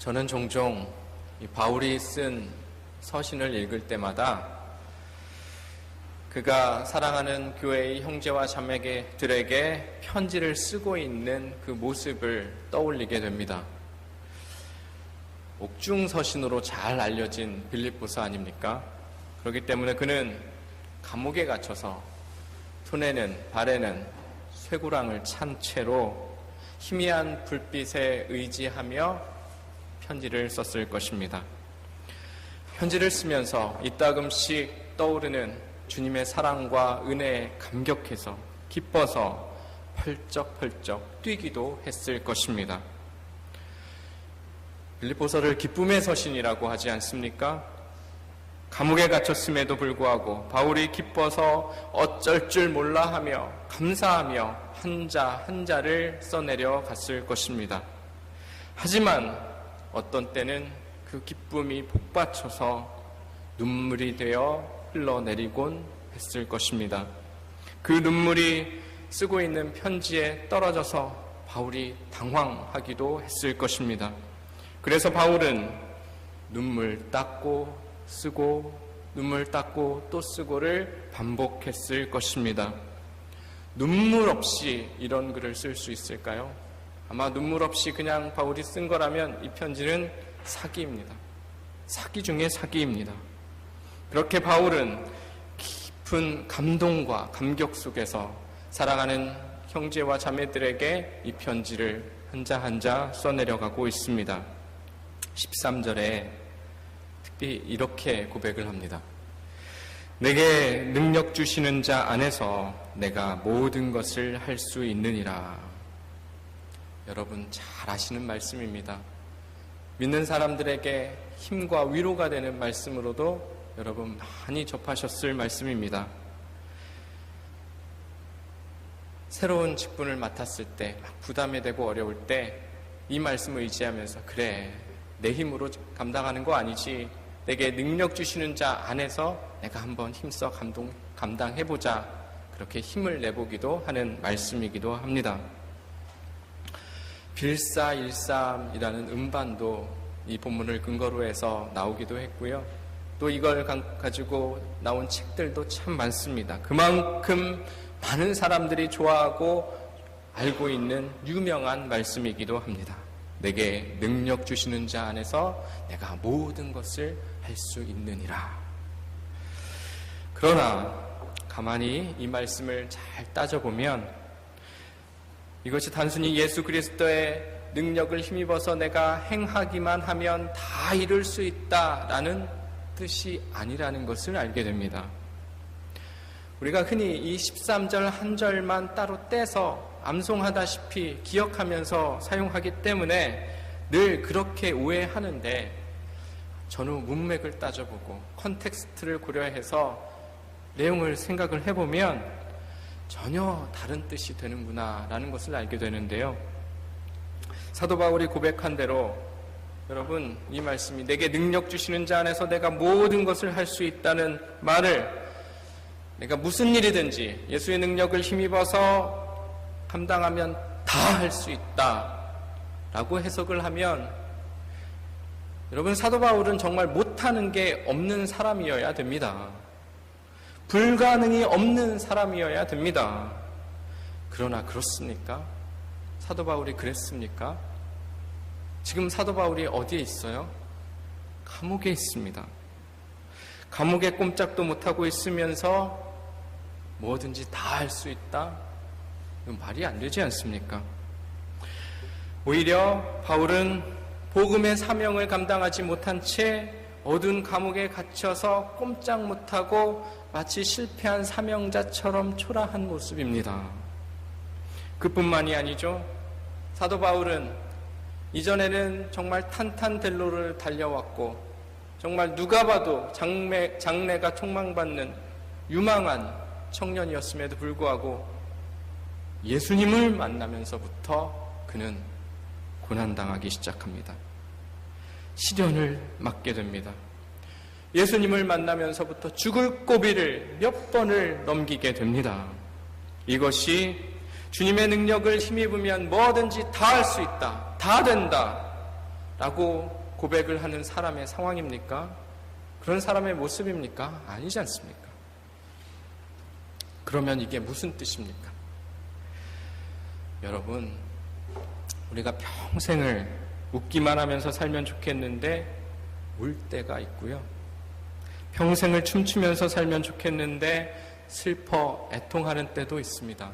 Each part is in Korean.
저는 종종 이 바울이 쓴 서신을 읽을 때마다 그가 사랑하는 교회의 형제와 자매들에게 편지를 쓰고 있는 그 모습을 떠올리게 됩니다. 옥중서신으로 잘 알려진 빌립보서 아닙니까? 그렇기 때문에 그는 감옥에 갇혀서 손에는 발에는 쇠고랑을 찬 채로 희미한 불빛에 의지하며 편지를 썼을 것입니다. 편지를 쓰면서 이따금씩 떠오르는 주님의 사랑과 은혜에 감격해서 기뻐서 펄쩍펄쩍 뛰기도 했을 것입니다. 빌립보서를 기쁨의 서신이라고 하지 않습니까? 감옥에 갇혔음에도 불구하고 바울이 기뻐서 어쩔 줄 몰라 하며 감사하며 한자 한자를 써내려 갔을 것입니다. 하지만 어떤 때는 그 기쁨이 복받쳐서 눈물이 되어 흘러내리곤 했을 것입니다. 그 눈물이 쓰고 있는 편지에 떨어져서 바울이 당황하기도 했을 것입니다. 그래서 바울은 눈물 닦고 쓰고 눈물 닦고 또 쓰고를 반복했을 것입니다. 눈물 없이 이런 글을 쓸 수 있을까요? 아마 눈물 없이 그냥 바울이 쓴 거라면 이 편지는 사기입니다. 사기 중에 사기입니다. 그렇게 바울은 깊은 감동과 감격 속에서 사랑하는 형제와 자매들에게 이 편지를 한자 한자 써내려가고 있습니다. 13절에 특히 이렇게 고백을 합니다. 내게 능력 주시는 자 안에서 내가 모든 것을 할 수 있느니라. 여러분 잘 아시는 말씀입니다. 믿는 사람들에게 힘과 위로가 되는 말씀으로도 여러분 많이 접하셨을 말씀입니다. 새로운 직분을 맡았을 때 막 부담이 되고 어려울 때 이 말씀을 의지하면서 그래 내 힘으로 감당하는 거 아니지, 내게 능력 주시는 자 안에서 내가 한번 힘써 감당해보자, 그렇게 힘을 내보기도 하는 말씀이기도 합니다. 빌사일삼이라는 음반도 이 본문을 근거로 해서 나오기도 했고요. 또 이걸 가지고 나온 책들도 참 많습니다. 그만큼 많은 사람들이 좋아하고 알고 있는 유명한 말씀이기도 합니다. 내게 능력 주시는 자 안에서 내가 모든 것을 할 수 있느니라. 그러나 가만히 이 말씀을 잘 따져보면 이것이 단순히 예수 그리스도의 능력을 힘입어서 내가 행하기만 하면 다 이룰 수 있다라는 뜻이 아니라는 것을 알게 됩니다. 우리가 흔히 이 13절 한 절만 따로 떼서 암송하다시피 기억하면서 사용하기 때문에 늘 그렇게 오해하는데 전후 문맥을 따져보고 컨텍스트를 고려해서 내용을 생각을 해보면 전혀 다른 뜻이 되는구나 라는 것을 알게 되는데요. 사도 바울이 고백한 대로 여러분 이 말씀이 내게 능력 주시는 자 안에서 내가 모든 것을 할 수 있다는 말을 내가 무슨 일이든지 예수의 능력을 힘입어서 감당하면 다 할 수 있다 라고 해석을 하면 여러분 사도 바울은 정말 못하는 게 없는 사람이어야 됩니다. 불가능이 없는 사람이어야 됩니다. 그러나 그렇습니까? 사도 바울이 그랬습니까? 지금 사도 바울이 어디에 있어요? 감옥에 있습니다. 감옥에 꼼짝도 못하고 있으면서 뭐든지 다 할 수 있다? 이건 말이 안 되지 않습니까? 오히려 바울은 복음의 사명을 감당하지 못한 채 어두운 감옥에 갇혀서 꼼짝 못하고 마치 실패한 사명자처럼 초라한 모습입니다. 그뿐만이 아니죠. 사도 바울은 이전에는 정말 탄탄델로를 달려왔고 정말 누가 봐도 장래가 촉망받는 유망한 청년이었음에도 불구하고 예수님을 만나면서부터 그는 고난당하기 시작합니다. 시련을 맞게 됩니다. 예수님을 만나면서부터 죽을 고비를 몇 번을 넘기게 됩니다. 이것이 주님의 능력을 힘입으면 뭐든지 다 할 수 있다, 다 된다 라고 고백을 하는 사람의 상황입니까? 그런 사람의 모습입니까? 아니지 않습니까? 그러면 이게 무슨 뜻입니까? 여러분, 우리가 평생을 웃기만 하면서 살면 좋겠는데 울 때가 있고요. 평생을 춤추면서 살면 좋겠는데 슬퍼 애통하는 때도 있습니다.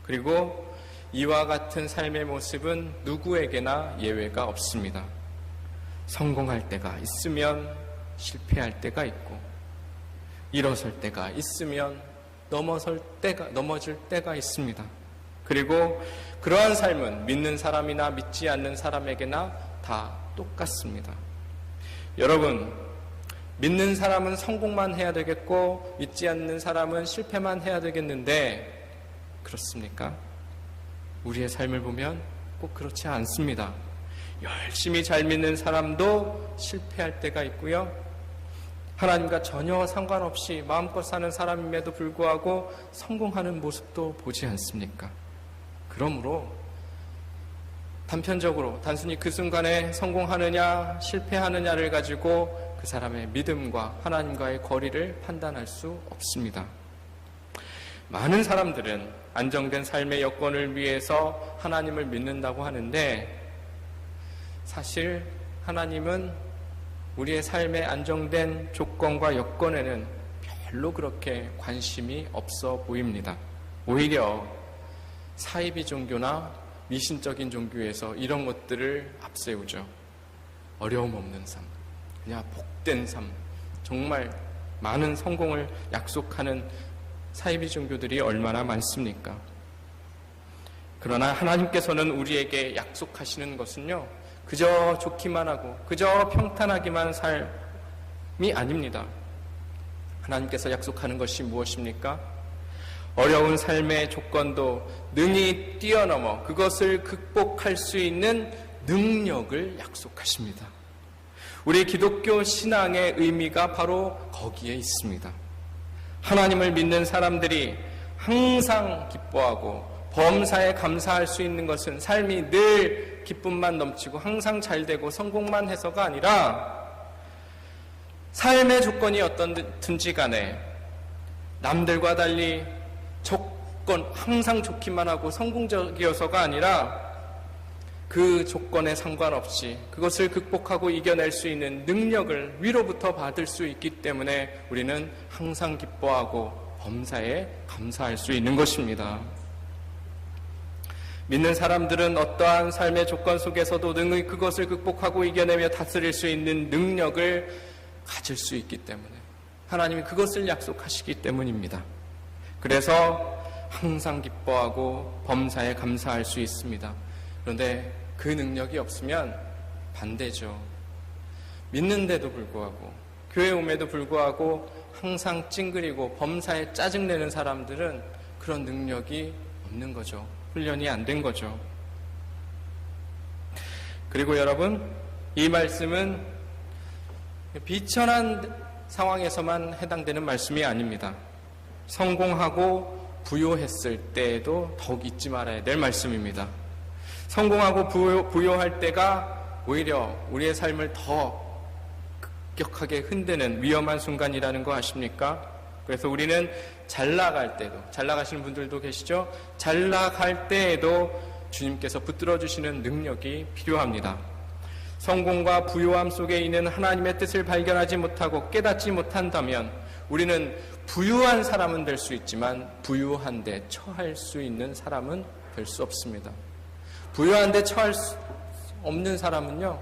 그리고 이와 같은 삶의 모습은 누구에게나 예외가 없습니다. 성공할 때가 있으면 실패할 때가 있고, 일어설 때가 있으면 넘어질 때가 있습니다. 그리고 그러한 삶은 믿는 사람이나 믿지 않는 사람에게나 다 똑같습니다. 여러분, 믿는 사람은 성공만 해야 되겠고 믿지 않는 사람은 실패만 해야 되겠는데 그렇습니까? 우리의 삶을 보면 꼭 그렇지 않습니다. 열심히 잘 믿는 사람도 실패할 때가 있고요. 하나님과 전혀 상관없이 마음껏 사는 사람임에도 불구하고 성공하는 모습도 보지 않습니까? 그러므로 단편적으로 단순히 그 순간에 성공하느냐 실패하느냐를 가지고 그 사람의 믿음과 하나님과의 거리를 판단할 수 없습니다. 많은 사람들은 안정된 삶의 여건을 위해서 하나님을 믿는다고 하는데, 사실 하나님은 우리의 삶의 안정된 조건과 여건에는 별로 그렇게 관심이 없어 보입니다. 오히려 사이비 종교나 미신적인 종교에서 이런 것들을 앞세우죠. 어려움 없는 삶, 그냥 복된 삶, 정말 많은 성공을 약속하는 사이비 종교들이 얼마나 많습니까? 그러나 하나님께서는 우리에게 약속하시는 것은요, 그저 좋기만 하고 그저 평탄하기만 삶이 아닙니다. 하나님께서 약속하는 것이 무엇입니까? 어려운 삶의 조건도 능히 뛰어넘어 그것을 극복할 수 있는 능력을 약속하십니다. 우리 기독교 신앙의 의미가 바로 거기에 있습니다. 하나님을 믿는 사람들이 항상 기뻐하고 범사에 감사할 수 있는 것은 삶이 늘 기쁨만 넘치고 항상 잘 되고 성공만 해서가 아니라, 삶의 조건이 어떻든지 간에 남들과 달리 조건 항상 좋기만 하고 성공적이어서가 아니라 그 조건에 상관없이 그것을 극복하고 이겨낼 수 있는 능력을 위로부터 받을 수 있기 때문에 우리는 항상 기뻐하고 범사에 감사할 수 있는 것입니다. 믿는 사람들은 어떠한 삶의 조건 속에서도 능히 그것을 극복하고 이겨내며 다스릴 수 있는 능력을 가질 수 있기 때문에, 하나님이 그것을 약속하시기 때문입니다. 그래서 항상 기뻐하고 범사에 감사할 수 있습니다. 그런데 그 능력이 없으면 반대죠. 믿는데도 불구하고, 교회 옴에도 불구하고 항상 찡그리고 범사에 짜증내는 사람들은 그런 능력이 없는 거죠. 훈련이 안 된 거죠. 그리고 여러분, 이 말씀은 비천한 상황에서만 해당되는 말씀이 아닙니다. 성공하고 부요했을 때에도 더욱 잊지 말아야 될 말씀입니다. 성공하고 부요할 때가 오히려 우리의 삶을 더 급격하게 흔드는 위험한 순간이라는 거 아십니까? 그래서 우리는 잘 나갈 때도, 잘 나가시는 분들도 계시죠? 잘 나갈 때에도 주님께서 붙들어 주시는 능력이 필요합니다. 성공과 부요함 속에 있는 하나님의 뜻을 발견하지 못하고 깨닫지 못한다면 우리는 부유한 사람은 될 수 있지만 부유한 데 처할 수 있는 사람은 될 수 없습니다. 부유한 데 처할 수 없는 사람은요,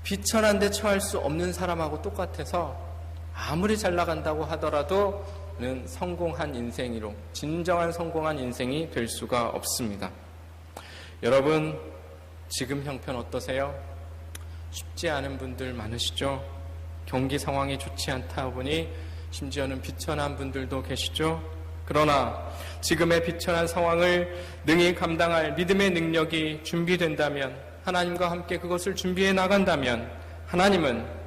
비천한 데 처할 수 없는 사람하고 똑같아서 아무리 잘 나간다고 하더라도 성공한 인생으로, 진정한 성공한 인생이 될 수가 없습니다. 여러분, 지금 형편 어떠세요? 쉽지 않은 분들 많으시죠? 경기 상황이 좋지 않다 보니 심지어는 비천한 분들도 계시죠? 그러나 지금의 비천한 상황을 능히 감당할 믿음의 능력이 준비된다면, 하나님과 함께 그것을 준비해 나간다면 하나님은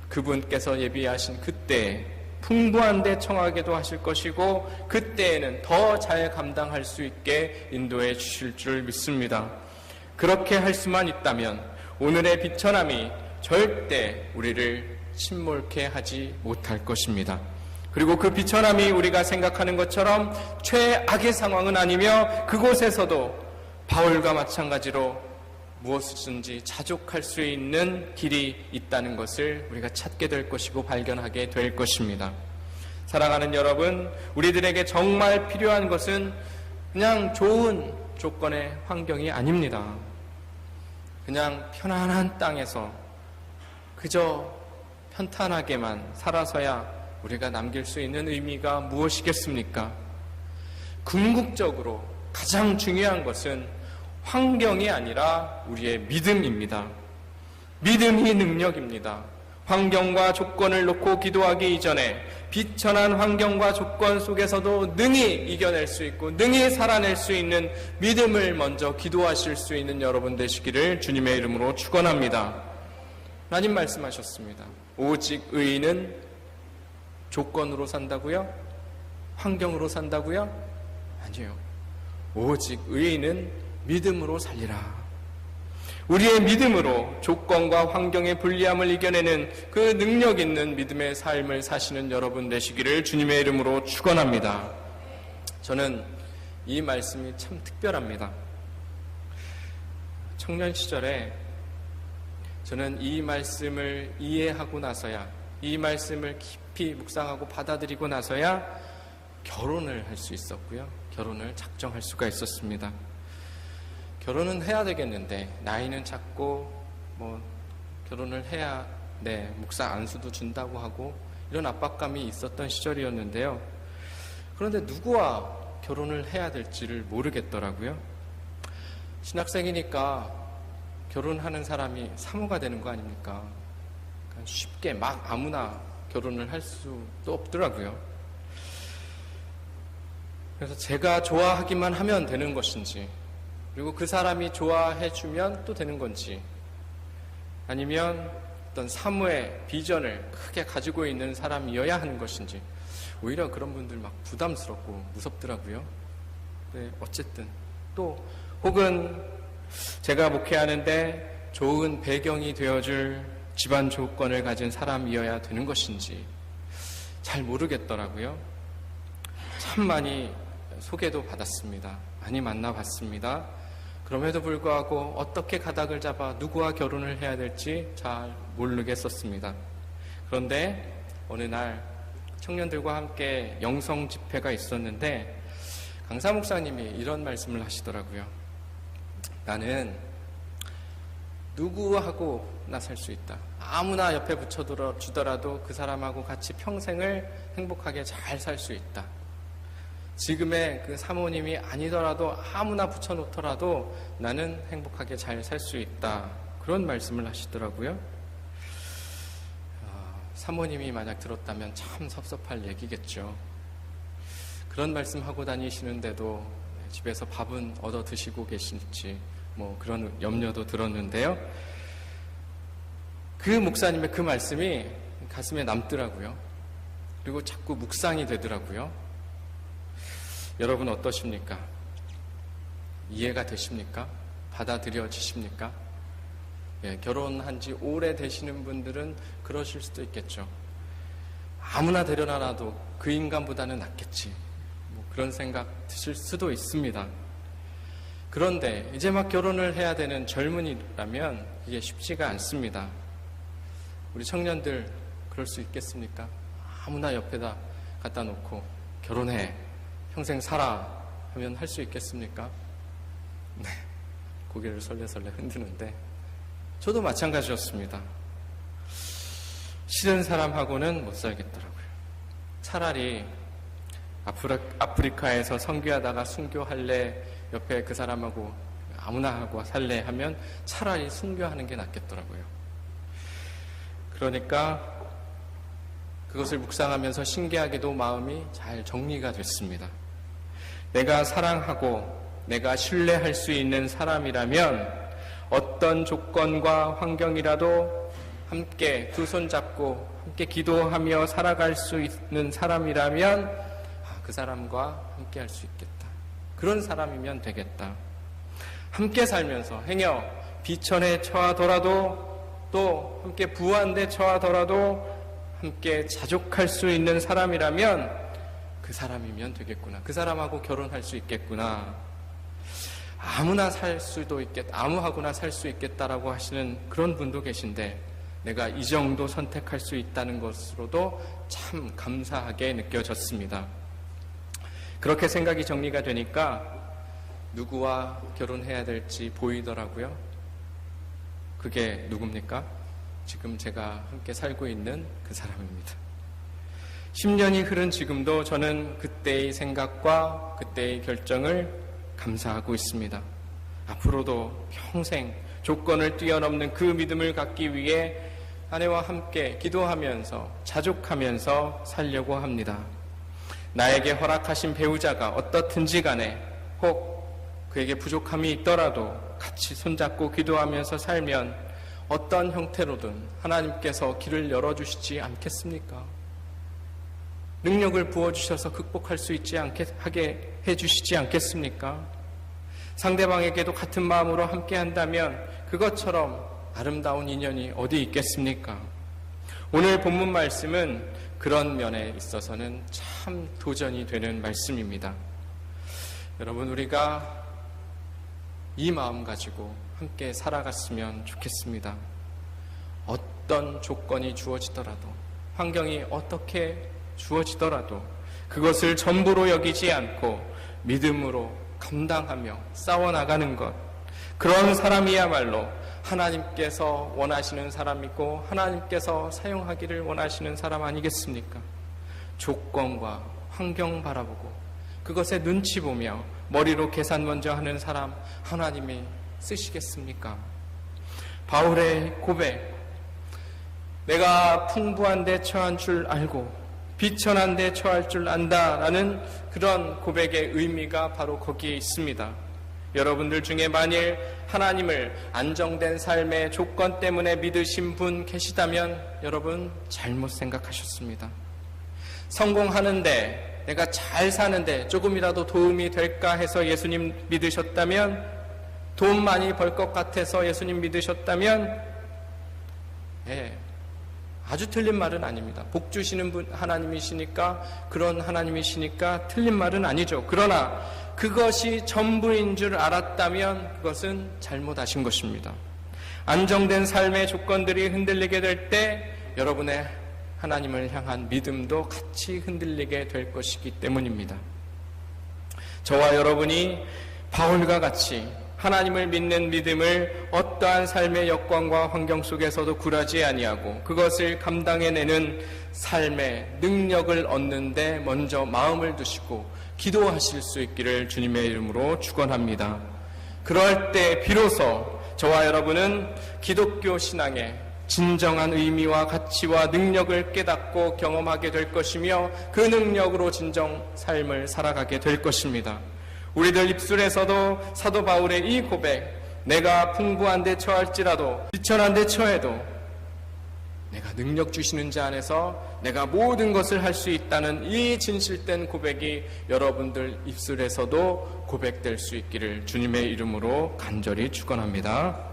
그분께서 예비하신 그때에 풍부한 데 청하게도 하실 것이고, 그때에는 더 잘 감당할 수 있게 인도해 주실 줄 믿습니다. 그렇게 할 수만 있다면 오늘의 비천함이 절대 우리를 침몰케 하지 못할 것입니다. 그리고 그 비천함이 우리가 생각하는 것처럼 최악의 상황은 아니며 그곳에서도 바울과 마찬가지로 무엇이든지 자족할 수 있는 길이 있다는 것을 우리가 찾게 될 것이고 발견하게 될 것입니다. 사랑하는 여러분, 우리들에게 정말 필요한 것은 그냥 좋은 조건의 환경이 아닙니다. 그냥 편안한 땅에서 그저 편탄하게만 살아서야 우리가 남길 수 있는 의미가 무엇이겠습니까? 궁극적으로 가장 중요한 것은 환경이 아니라 우리의 믿음입니다. 믿음이 능력입니다. 환경과 조건을 놓고 기도하기 이전에 비천한 환경과 조건 속에서도 능히 이겨낼 수 있고 능히 살아낼 수 있는 믿음을 먼저 기도하실 수 있는 여러분 되시기를 주님의 이름으로 축원합니다. 하나님 말씀하셨습니다. 오직 의인은 조건으로 산다고요? 환경으로 산다고요? 아니요. 오직 의인은 믿음으로 살리라. 우리의 믿음으로 조건과 환경의 불리함을 이겨내는 그 능력 있는 믿음의 삶을 사시는 여러분 되시기를 주님의 이름으로 축원합니다. 저는 이 말씀이 참 특별합니다. 청년 시절에 저는 이 말씀을 이해하고 나서야, 이 말씀을 깊이 묵상하고 받아들이고 나서야 결혼을 할 수 있었고요. 결혼을 작정할 수가 있었습니다. 결혼은 해야 되겠는데 나이는 작고 결혼을 해야 목사 안수도 준다고 하고 이런 압박감이 있었던 시절이었는데요. 그런데 누구와 결혼을 해야 될지를 모르겠더라고요. 신학생이니까 결혼하는 사람이 사모가 되는 거 아닙니까? 쉽게 막 아무나 결혼을 할 수도 없더라고요. 그래서 제가 좋아하기만 하면 되는 것인지, 그리고 그 사람이 좋아해 주면 또 되는 건지, 아니면 어떤 사모의 비전을 크게 가지고 있는 사람이어야 하는 것인지, 오히려 그런 분들 막 부담스럽고 무섭더라고요. 네, 어쨌든 또 혹은 제가 목회하는데 좋은 배경이 되어줄 집안 조건을 가진 사람이어야 되는 것인지 잘 모르겠더라고요. 참 많이 소개도 받았습니다. 많이 만나봤습니다. 그럼에도 불구하고 어떻게 가닥을 잡아 누구와 결혼을 해야 될지 잘 모르겠었습니다. 그런데 어느 날 청년들과 함께 영성 집회가 있었는데 강사 목사님이 이런 말씀을 하시더라고요. 나는 누구하고 나 살 수 있다. 아무나 옆에 붙여주더라도 그 사람하고 같이 평생을 행복하게 잘 살 수 있다. 지금의 그 사모님이 아니더라도 아무나 붙여놓더라도 나는 행복하게 잘 살 수 있다. 그런 말씀을 하시더라고요. 사모님이 만약 들었다면 참 섭섭할 얘기겠죠. 그런 말씀하고 다니시는데도 집에서 밥은 얻어 드시고 계실지 그런 염려도 들었는데요. 그 목사님의 그 말씀이 가슴에 남더라고요. 그리고 자꾸 묵상이 되더라고요. 여러분 어떠십니까? 이해가 되십니까? 받아들여지십니까? 결혼한 지 오래 되시는 분들은 그러실 수도 있겠죠. 아무나 데려놔도 그 인간보다는 낫겠지. 그런 생각 드실 수도 있습니다. 그런데 이제 막 결혼을 해야 되는 젊은이라면 이게 쉽지가 않습니다. 우리 청년들 그럴 수 있겠습니까? 아무나 옆에다 갖다 놓고 결혼해, 평생 살아 하면 할 수 있겠습니까? 네, 고개를 설레설레 흔드는데 저도 마찬가지였습니다. 싫은 사람하고는 못 살겠더라고요. 차라리 아프리카에서 선교하다가 순교할래, 옆에 그 사람하고 아무나 하고 살래 하면 차라리 순교하는 게 낫겠더라고요. 그러니까 그것을 묵상하면서 신기하게도 마음이 잘 정리가 됐습니다. 내가 사랑하고 내가 신뢰할 수 있는 사람이라면 어떤 조건과 환경이라도 함께 두 손 잡고 함께 기도하며 살아갈 수 있는 사람이라면 그 사람과 함께 할 수 있겠다. 그런 사람이면 되겠다. 함께 살면서 행여 비천에 처하더라도 또 함께 부한데 처하더라도 함께 자족할 수 있는 사람이라면 그 사람이면 되겠구나. 그 사람하고 결혼할 수 있겠구나. 아무하고나 살 수 있겠다라고 하시는 그런 분도 계신데 내가 이 정도 선택할 수 있다는 것으로도 참 감사하게 느껴졌습니다. 그렇게 생각이 정리가 되니까 누구와 결혼해야 될지 보이더라고요. 그게 누굽니까? 지금 제가 함께 살고 있는 그 사람입니다. 10년이 흐른 지금도 저는 그때의 생각과 그때의 결정을 감사하고 있습니다. 앞으로도 평생 조건을 뛰어넘는 그 믿음을 갖기 위해 아내와 함께 기도하면서 자족하면서 살려고 합니다. 나에게 허락하신 배우자가 어떻든지 간에 혹 그에게 부족함이 있더라도 같이 손잡고 기도하면서 살면 어떤 형태로든 하나님께서 길을 열어주시지 않겠습니까? 능력을 부어주셔서 극복할 수 있지 하게 해주시지 않겠습니까? 상대방에게도 같은 마음으로 함께 한다면 그것처럼 아름다운 인연이 어디 있겠습니까? 오늘 본문 말씀은 그런 면에 있어서는 참 도전이 되는 말씀입니다. 여러분, 우리가 이 마음 가지고 함께 살아갔으면 좋겠습니다. 어떤 조건이 주어지더라도, 환경이 어떻게 주어지더라도 그것을 전부로 여기지 않고 믿음으로 감당하며 싸워나가는 것, 그런 사람이야말로 하나님께서 원하시는 사람이고 하나님께서 사용하기를 원하시는 사람 아니겠습니까? 조건과 환경 바라보고 그것에 눈치 보며 머리로 계산 먼저 하는 사람 하나님이 쓰시겠습니까? 바울의 고백, 내가 풍부한 데 처한 줄 알고 비천한 데 처할 줄 안다라는 그런 고백의 의미가 바로 거기에 있습니다. 여러분들 중에 만일 하나님을 안정된 삶의 조건 때문에 믿으신 분 계시다면 여러분 잘못 생각하셨습니다. 성공하는데, 내가 잘 사는데 조금이라도 도움이 될까 해서 예수님 믿으셨다면, 돈 많이 벌 것 같아서 예수님 믿으셨다면 아주 틀린 말은 아닙니다. 복 주시는 분 하나님이시니까, 그런 하나님이시니까 틀린 말은 아니죠. 그러나 그것이 전부인 줄 알았다면 그것은 잘못하신 것입니다. 안정된 삶의 조건들이 흔들리게 될 때 여러분의 하나님을 향한 믿음도 같이 흔들리게 될 것이기 때문입니다. 저와 여러분이 바울과 같이 하나님을 믿는 믿음을 어떠한 삶의 여건과 환경 속에서도 굴하지 아니하고 그것을 감당해내는 삶의 능력을 얻는 데 먼저 마음을 두시고 기도하실 수 있기를 주님의 이름으로 축원합니다. 그럴 때 비로소 저와 여러분은 기독교 신앙의 진정한 의미와 가치와 능력을 깨닫고 경험하게 될 것이며 그 능력으로 진정 삶을 살아가게 될 것입니다. 우리들 입술에서도 사도 바울의 이 고백, 내가 풍부한 데 처할지라도 비천한 데 처해도 내가 능력 주시는 자 안에서 내가 모든 것을 할 수 있다는 이 진실된 고백이 여러분들 입술에서도 고백될 수 있기를 주님의 이름으로 간절히 축원합니다.